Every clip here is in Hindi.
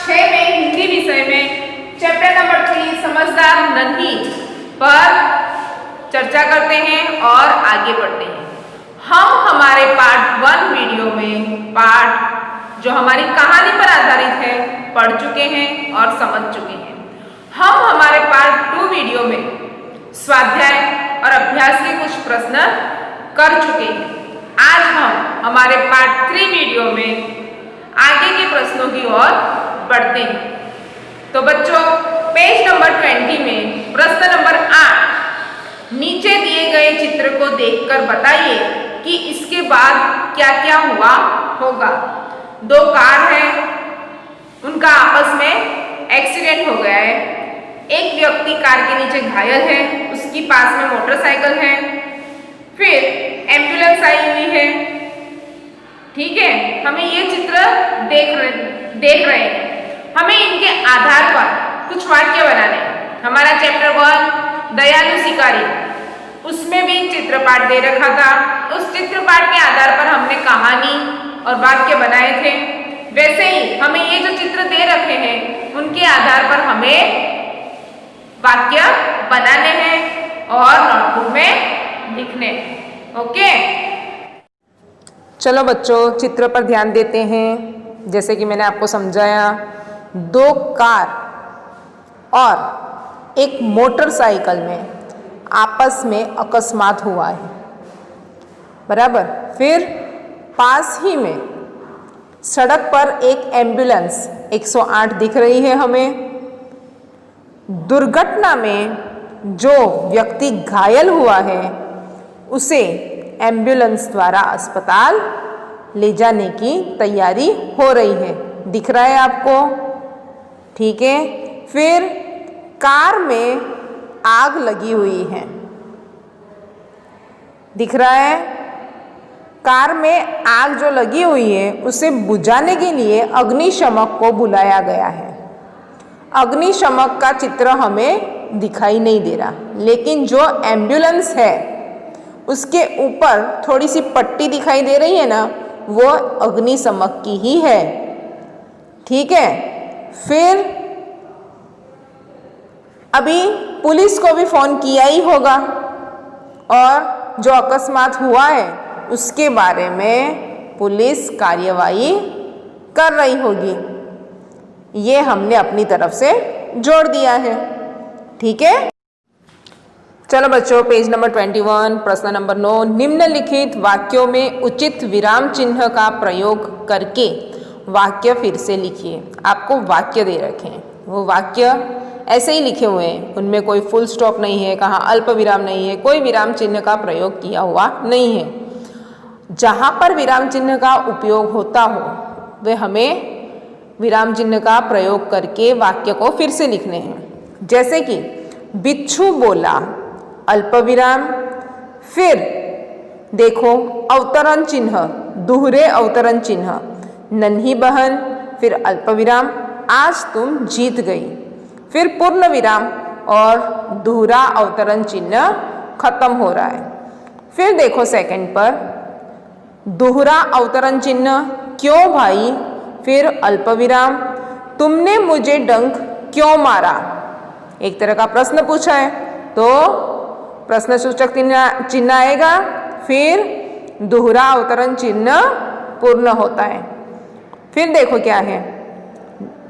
6 में हिंदी विषय में चैप्टर नंबर 3 समझदार नन्ही पर चर्चा करते हैं और आगे बढ़ते हैं। हम हमारे पार्ट 1 वीडियो में पाठ जो हमारी कहानी पर आधारित है पढ़ चुके हैं और समझ चुके हैं। हम हमारे पार्ट 2 वीडियो में स्वाध्याय और अभ्यास के कुछ प्रश्न कर चुके हैं। आज हम हमारे पार्ट 3 वीडियो में आगे के प्रश्नों की ओर बढ़ते हैं। तो बच्चों, पेज नंबर 20 में प्रश्न नंबर 8, नीचे दिए गए चित्र को देखकर बताइए कि इसके बाद क्या क्या हुआ होगा। 2 कार हैं, उनका आपस में एक्सीडेंट हो गया है। एक व्यक्ति कार के नीचे घायल है, उसकी पास में मोटरसाइकिल है, फिर एम्बुलेंस आई हुई है। ठीक है, हमें ये चित्र देख रहे हैं। हमें इनके आधार पर कुछ वाक्य बनाने हैं। हमारा चैप्टर 1 दयालु शिकारी, उसमें भी चित्रपाठ दे रखा था। उस चित्रपाठ के आधार पर हमने कहानी और वाक्य बनाए थे। वैसे ही हमें ये जो चित्र दे रखे हैं उनके आधार पर हमें वाक्य बनाने हैं और नोटबुक में लिखने हैं। ओके, चलो बच्चों, चित्र पर ध्यान देते हैं। जैसे कि मैंने आपको समझाया, 2 कार और एक मोटरसाइकिल में आपस में अकस्मात हुआ है, बराबर। फिर पास ही में सड़क पर एक एम्बुलेंस 108 दिख रही है हमें। दुर्घटना में जो व्यक्ति घायल हुआ है उसे एम्बुलेंस द्वारा अस्पताल ले जाने की तैयारी हो रही है। दिख रहा है आपको? ठीक है। फिर कार में आग लगी हुई है, दिख रहा है? कार में आग जो लगी हुई है उसे बुझाने के लिए अग्निशमक को बुलाया गया है। अग्निशमक का चित्र हमें दिखाई नहीं दे रहा, लेकिन जो एम्बुलेंस है उसके ऊपर थोड़ी सी पट्टी दिखाई दे रही है ना, वो अग्निशमक की ही है। ठीक है। फिर अभी पुलिस को भी फोन किया ही होगा और जो अकस्मात हुआ है उसके बारे में पुलिस कार्यवाही कर रही होगी। ये हमने अपनी तरफ से जोड़ दिया है। ठीक है। चलो बच्चों, पेज नंबर 21 प्रश्न नंबर 9, निम्नलिखित वाक्यों में उचित विराम चिन्ह का प्रयोग करके वाक्य फिर से लिखिए। आपको वाक्य दे रखे हैं, वो वाक्य ऐसे ही लिखे हुए हैं, उनमें कोई फुल स्टॉप नहीं है, कहाँ अल्प विराम नहीं है, कोई विराम चिन्ह का प्रयोग किया हुआ नहीं है। जहाँ पर विराम चिन्ह का उपयोग होता हो वे हमें विराम चिन्ह का प्रयोग करके वाक्य को फिर से लिखने हैं। जैसे कि बिच्छू बोला, अल्प विराम। फिर देखो अवतरण चिन्ह, दोहरे अवतरण चिन्ह, नन्ही बहन, फिर अल्प विराम, आज तुम जीत गई। फिर पूर्ण विराम और दोहरा अवतरण चिन्ह खत्म हो रहा है। फिर देखो सेकंड पर दोहरा अवतरण चिन्ह, क्यों भाई, फिर अल्प विराम, तुमने मुझे डंक क्यों मारा। एक तरह का प्रश्न पूछा है तो प्रश्न सूचक चिन्ह आएगा, फिर दोहरा अवतरण चिन्ह पूर्ण होता है। फिर देखो क्या है,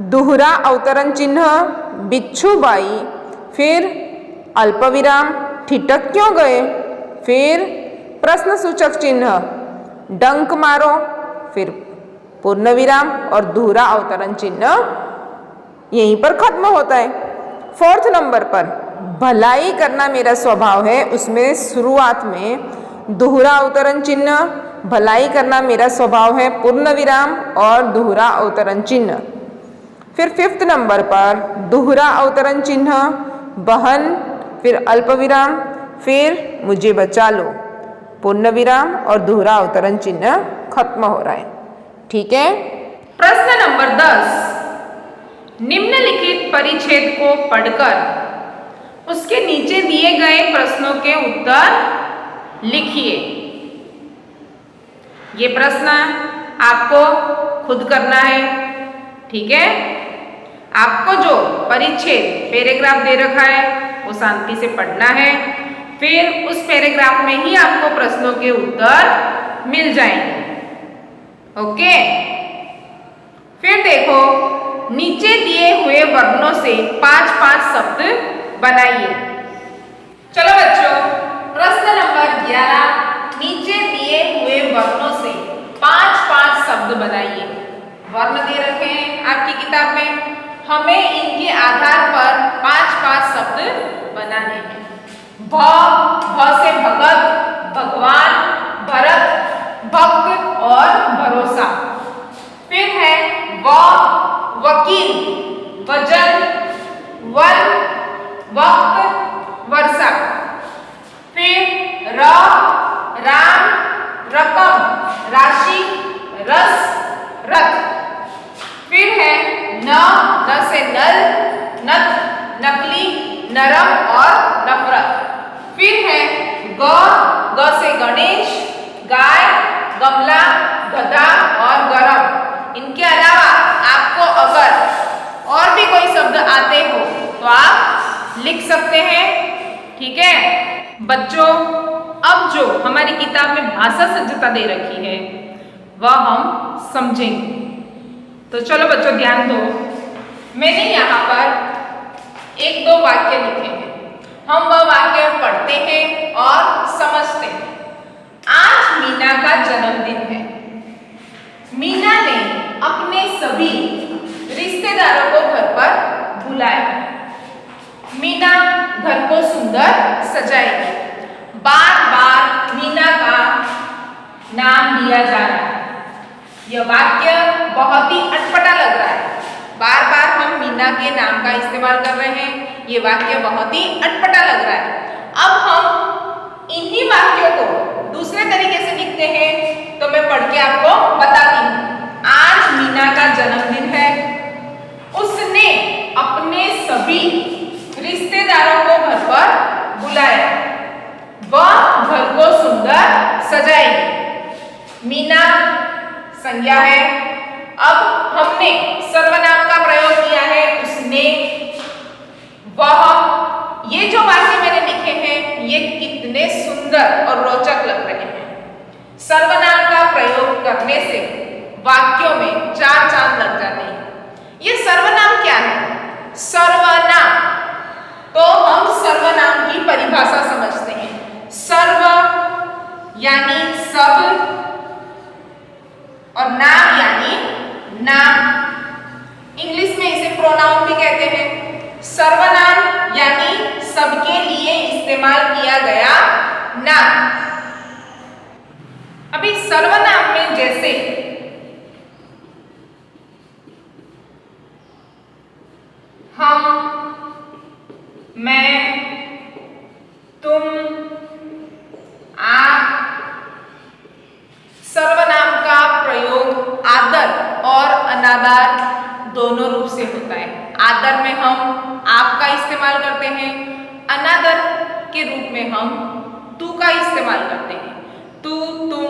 दोहरा अवतरण चिन्ह बिच्छू बाई, फिर अल्प विराम, ठिठक क्यों गए, फिर प्रश्न सूचक चिन्ह डंक मारो, फिर पूर्ण विराम और दोहरा अवतरण चिन्ह यहीं पर खत्म होता है। 4th नंबर पर भलाई करना मेरा स्वभाव है, उसमें शुरुआत में दोहरा अवतरण चिन्ह, भलाई करना मेरा स्वभाव है, पूर्ण विराम और दोहरा अवतरण चिन्ह। फिर 5th नंबर पर दोहरा अवतरण चिन्ह बहन, फिर अल्प विराम, फिर मुझे बचा लो, पूर्ण विराम और दोहरा अवतरण चिन्ह खत्म हो रहा है। ठीक है। प्रश्न नंबर 10, निम्नलिखित परिच्छेद को पढ़कर उसके नीचे दिए गए प्रश्नों के उत्तर लिखिए। ये प्रश्न आपको खुद करना है। ठीक है। आपको जो परिच्छेद पैराग्राफ दे रखा है वो शांति से पढ़ना है। फिर उस पैराग्राफ में ही आपको प्रश्नों के उत्तर मिल जाएंगे। ओके, फिर देखो नीचे दिए हुए वर्णों से 5-5 शब्द बनाइए। चलो बच्चों, प्रश्न नंबर 11, नीचे दिए हुए वर्णों से 5-5 शब्द बनाइए। वर्ण दे रखे हैं आपकी किताब में, हमें इनके आधार पर 5-5 शब्द बनाने हैं। भ से भगत, भगवान, भरत, भक्त और भरोसा। फिर है वकील, वजन, वन, वक्त, वर्षा। फिर राम, रकम, राशि, रस, रथ। फिर है न से नल, नथ, नकली, नरम और नफरत। फिर है ग से गणेश, गाय, गमला, गधा और गरम। इनके अलावा आपको अगर और भी कोई शब्द आते हो तो आप लिख सकते हैं। ठीक है बच्चों, अब जो हमारी किताब में भाषा सज्जता दे रखी है वह हम समझेंगे। तो चलो बच्चों ध्यान दो, मैंने यहाँ पर 1-2 वाक्य लिखे हैं, हम वह वाक्य पढ़ते हैं और समझते हैं। आज मीना का जन्मदिन है। मीना ने अपने सभी रिश्तेदारों को घर पर बुलाया। मीना घर को सुंदर सजाएगी। बार-बार मीना का नाम लिया जा रहा है। यह वाक्य बहुत ही अटपटा लग रहा है। बार-बार हम मीना के नाम का इस्तेमाल कर रहे हैं। ये वाक्य बहुत ही अटपटा लग रहा है। अब हम इन्हीं वाक्यों को दूसरे तरीके से लिखते हैं, तो मैं पढ़ के आपको बताती हूँ। आज मीना का जन्मदिन है। उसने अपने सभी रिश्तेदारों को घर पर बुलाया। वह घर को सुंदर सजाएगी। मीना संज्ञा है। अब हमने सर्वनाम का प्रयोग किया है, उसने, वह। ये जो वाक्य मैंने लिखे हैं ये कितने सुंदर और रोचक लग रहे हैं। सर्वनाम का प्रयोग करने से वाक्यों में 4 चांद लग जाते हैं। ये सर्वनाम क्या है? सर्वनाम, तो हम सर्वनाम की परिभाषा समझते हैं। सर्व यानी सब और नाम यानी नाम। इंग्लिश में इसे प्रोनाउन भी कहते हैं। सर्वनाम यानी सबके लिए इस्तेमाल किया गया नाम। अभी सर्वनाम में जैसे हम, मैं, तुम, आप। सर्वनाम का प्रयोग आदर और अनादर दोनों रूप से होता है। आदर में हम आप का इस्तेमाल करते हैं, अनादर के रूप में हम तू का इस्तेमाल करते हैं। तू, तुम।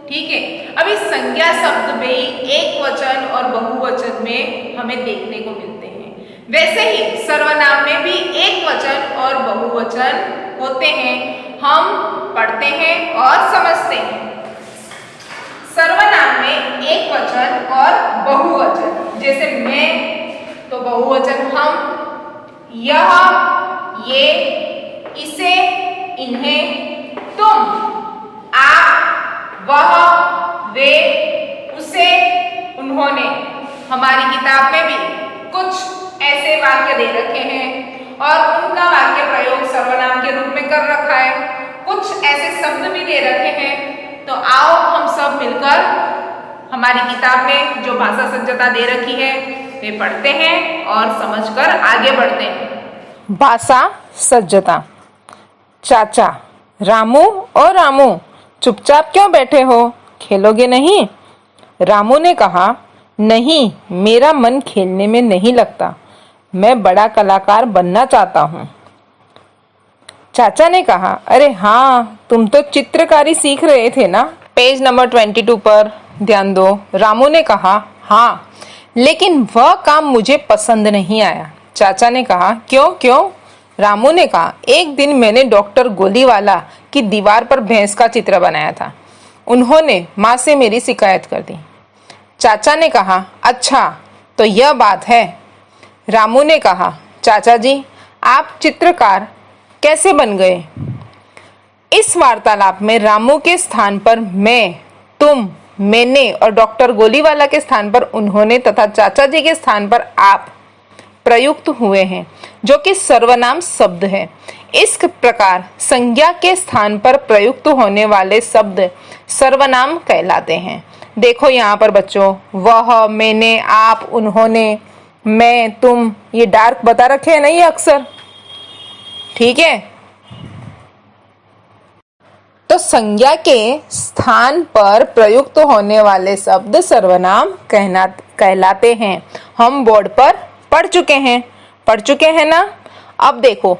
ठीक है, अभी संज्ञा शब्द में एक वचन और बहुवचन में हमें देखने को मिलते हैं। वैसे ही सर्वनाम में भी एक वचन और बहुवचन होते हैं। हम पढ़ते हैं और समझते हैं। सर्वनाम में एक वचन और बहुवचन, जैसे मैं तो बहुवचन हम, यह, ये, इसे, इन्हें, तुम, आप, वह, वे, उसे, उन्होंने। हमारी किताब में भी कुछ ऐसे वाक्य दे रखे हैं और उनका वाक्य प्रयोग सर्वनाम के रूप में कर रखा है। कुछ ऐसे शब्द भी दे रखे हैं। तो आओ हम सब मिलकर हमारी किताब में जो भाषा सज्जता दे रखी है वे पढ़ते हैं और समझकर आगे बढ़ते हैं। भाषा सज्जता। चाचा, रामू और रामू, चुपचाप क्यों बैठे हो? खेलोगे नहीं? रामू ने कहा, नहीं, मेरा मन खेलने में नहीं लगता। मैं बड़ा कलाकार बनना चाहता हूँ। चाचा ने कहा, अरे हाँ, तुम तो चित्रकारी सीख रहे थे ना? पेज नंबर 22 पर ध्यान दो। रामू ने कहा, हाँ, लेकिन वह काम मुझे पसंद नहीं आया। चाचा ने कहा, क्यों क्यों? रामू ने कहा, एक दिन मैंने डॉक्टर गोलीवाला की दीवार पर भैंस का चित्र बनाया था। उन्होंने माँ से मेरी शिकायत कर दी। चाचा ने कहा, अच्छा तो यह बात है। रामू ने कहा, चाचा जी आप चित्रकार कैसे बन गए? इस वार्तालाप में रामू के स्थान पर मैं, तुम, मैंने और डॉक्टर गोलीवाला के स्थान पर उन्होंने तथा चाचा जी के स्थान पर आप प्रयुक्त हुए हैं, जो कि सर्वनाम शब्द है। इस प्रकार संज्ञा के स्थान पर प्रयुक्त होने वाले शब्द सर्वनाम कहलाते हैं। देखो यहाँ पर बच्चों, वह, मैंने, आप, उन्होंने, मैं, तुम, ये डार्क बता रखे हैं नहीं अक्सर, ठीक है। तो संज्ञा के स्थान पर प्रयुक्त होने वाले शब्द सर्वनाम कहलाते हैं। हम बोर्ड पर पढ़ चुके हैं ना। अब देखो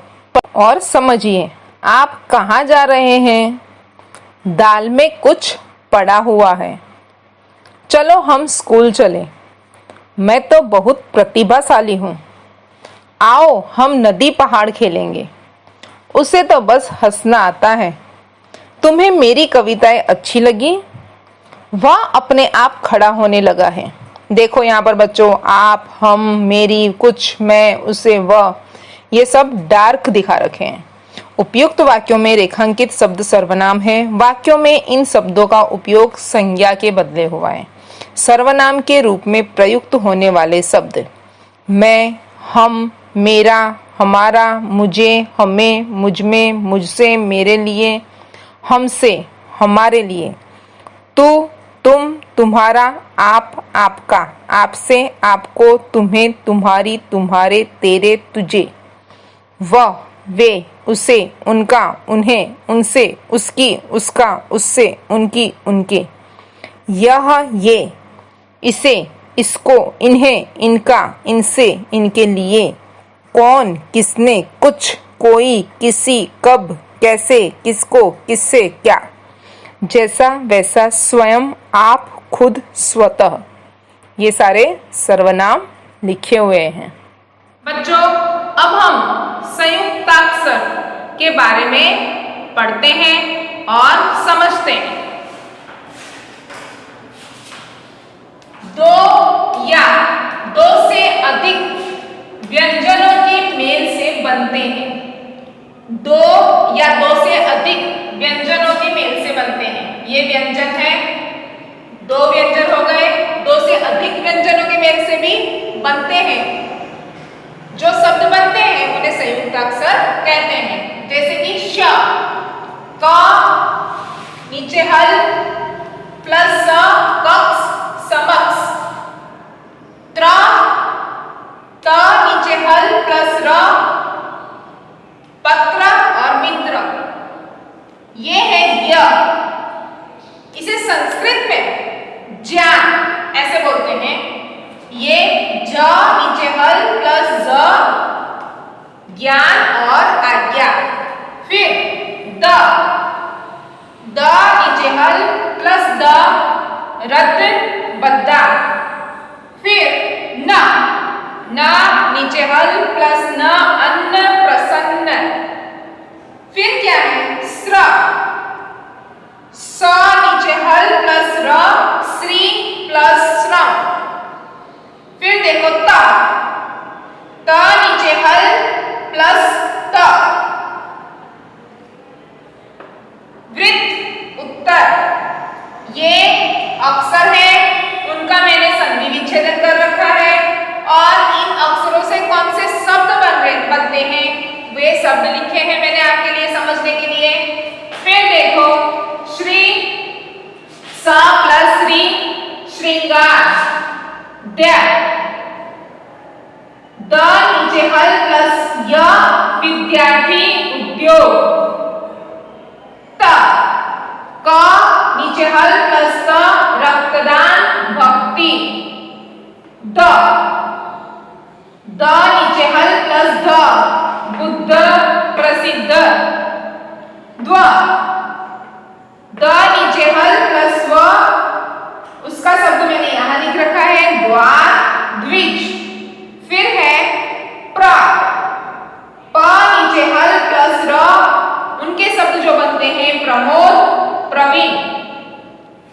और समझिए, आप कहाँ जा रहे हैं? दाल में कुछ पड़ा हुआ है। चलो हम स्कूल चलें। मैं तो बहुत प्रतिभाशाली हूँ। आओ हम नदी पहाड़ खेलेंगे। उसे तो बस हंसना आता है। तुम्हें मेरी कविताएं अच्छी लगी? वह अपने आप खड़ा होने लगा है। देखो यहाँ पर बच्चों, आप, हम, मेरी, कुछ, मैं, उसे, वह, ये सब डार्क दिखा रखे हैं। उपयुक्त वाक्यों में रेखांकित शब्द सर्वनाम है। वाक्यों में इन शब्दों का उपयोग संज्ञा के बदले हुआ है। सर्वनाम के रूप में प्रयुक्त होने वाले शब्द मैं, हम, मेरा, हमारा, मुझे, हमें, मुझमें, मुझसे, मेरे लिए, हमसे, हमारे लिए, तू, तुम, तुम्हारा, आप, आपका, आपसे, आपको, तुम्हें, तुम्हारी, तुम्हारे, तेरे, तुझे, वह, वे, उसे, उनका, उन्हें, उनसे, उसकी, उसका, उससे, उनकी, उनके, यह, ये, इसे, इसको, इन्हें, इनका, इनसे, इनके लिए, कौन, किसने, कुछ, कोई, किसी, कब, कैसे, किसको, किससे, क्या, जैसा, वैसा, स्वयं, आप, खुद, स्वतः, ये सारे सर्वनाम लिखे हुए हैं। बच्चों अब हम संयुक्ताक्षर के बारे में पढ़ते हैं और समझते हैं। दो या दो से अधिक व्यंजनों के मेल से बनते हैं। दो या दो से अधिक व्यंजनों के मेल से बनते हैं। ये व्यंजन है, दो व्यंजन हो गए, दो से अधिक व्यंजनों के मेल से भी बनते हैं। जो शब्द बनते हैं उन्हें संयुक्ताक्षर कहते हैं। जैसे कि श, क, नीचे हल प्लस स, कक्ष, समक्ष, त्र, त, नीचे हल प्लस र, पत्र और मित्र। ये है य। इसे संस्कृत में ज्ञान ऐसे बोलते हैं। ये ज, नीचे हल प्लस ज, ज्ञान और आज्ञा। फिर द, नीचे हल प्लस द, रत्न, बद्दा। फिर न, नीचे हल प्लस न, अन्न, प्रसन्न। फिर क्या है? स्र, स, नीचे हल प्लस र, श्री प्लस श्रम। फिर देखो त, नीचे हल प्लस त। वृत्त, उत्तर, ये अक्षर है, उनका मैंने संधि विच्छेदन कर रखा है और इन अक्षरों से कौन से शब्द बनते हैं वे शब्द लिखे हैं मैंने आपके लिए समझने के लिए। फिर देखो श्री, स प्लस श्री, श्रृंगार। द, नीचे हल प्लस य, विद्यार्थी, उद्योग। त, क, नीचे हल प्लस त, रक्तदान, भक्ति। द, नीचे हल प्लस ध, बुद्ध, प्रसिद्ध। द्व, नीचे हल प्लस व, उसका शब्द मैंने यहां लिख रखा है, द्वार, होते हैं प्रमोद, प्रवीण।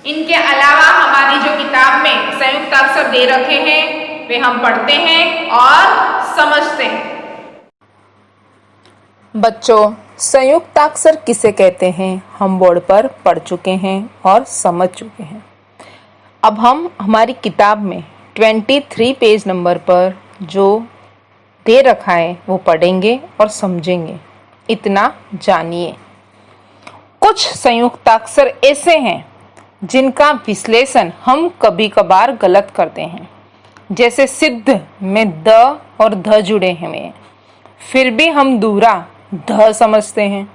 इनके अलावा हमारी जो किताब में संयुक्त अक्षर दे रखे हैं वे हम पढ़ते हैं और समझते हैं। बच्चों, संयुक्ताक्षर किसे कहते हैं हम बोर्ड पर पढ़ चुके हैं और समझ चुके हैं। अब हम हमारी किताब में 23 पेज नंबर पर जो दे रखा है वो पढ़ेंगे और समझेंगे। इतना जानिए। कुछ संयुक्ताक्षर ऐसे हैं जिनका विश्लेषण हम कभी कभार गलत करते हैं, जैसे सिद्ध में द और ध जुड़े हैं, फिर भी हम दूरा ध समझते हैं।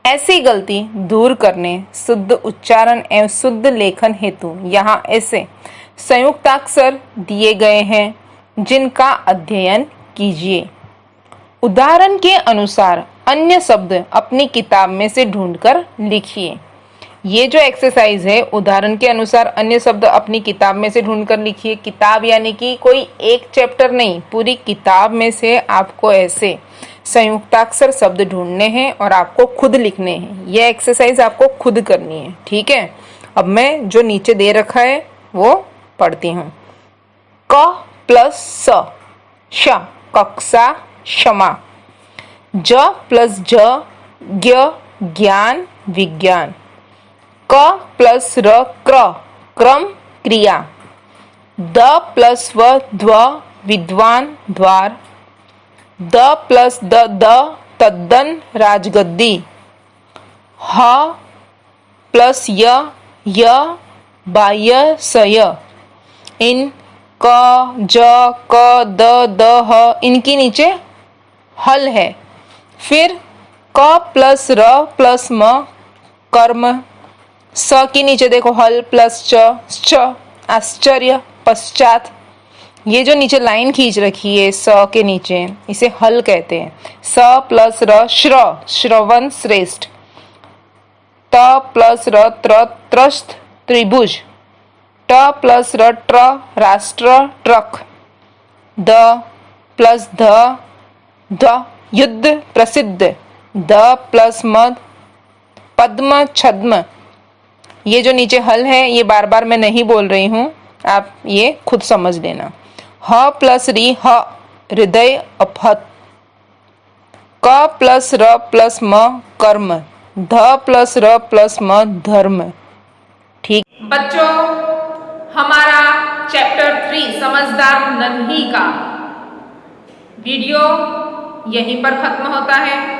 ऐसी गलती दूर करने शुद्ध उच्चारण एवं शुद्ध लेखन हेतु यहाँ ऐसे संयुक्ताक्षर दिए गए हैं जिनका अध्ययन कीजिए। उदाहरण के अनुसार अन्य शब्द अपनी किताब में से ढूंढकर लिखिए। ये जो एक्सरसाइज है, उदाहरण के अनुसार अन्य शब्द अपनी किताब में से ढूंढकर लिखिए। किताब यानी कि कोई एक चैप्टर नहीं, पूरी किताब में से आपको ऐसे संयुक्ताक्षर शब्द ढूंढने हैं और आपको खुद लिखने हैं। यह एक्सरसाइज आपको खुद करनी है, ठीक है। अब मैं जो नीचे दे रखा है वो पढ़ती हूँ। क प्लस स, श कक्षा क्षमा। ज प्लस ज, ज्ञ ज्ञान विज्ञान। क प्लस र, क्र क्रम क्रिया। द प्लस व, ध्व विद्वान द्वार। द प्लस द, तद्दन राजगद्दी। ह प्लस य बाह्य सय। इन क ज क द ह इनकी नीचे हल है। फिर क प्लस र प्लस म कर्म। स की नीचे देखो हल प्लस च आश्चर्य पश्चात। ये जो नीचे लाइन खींच रखी है स के नीचे, इसे हल कहते हैं। स प्लस र श्रवण श्रेष्ठ। त प्लस र त्रस्त त्रिभुज। ट प्लस र राष्ट्र ट्रक। द प्लस ध युद्ध प्रसिद्ध। द प्लस म पद्म छद्म। ये जो नीचे हल है ये बार बार मैं नहीं बोल रही हूँ, आप ये खुद समझ लेना। ह प्लस री हृदय अपहत। क प्लस र प्लस म कर्म। ध प्लस र प्लस म धर्म। ठीक बच्चों, हमारा चैप्टर 3 समझदार नन्ही का वीडियो यहीं पर खत्म होता है।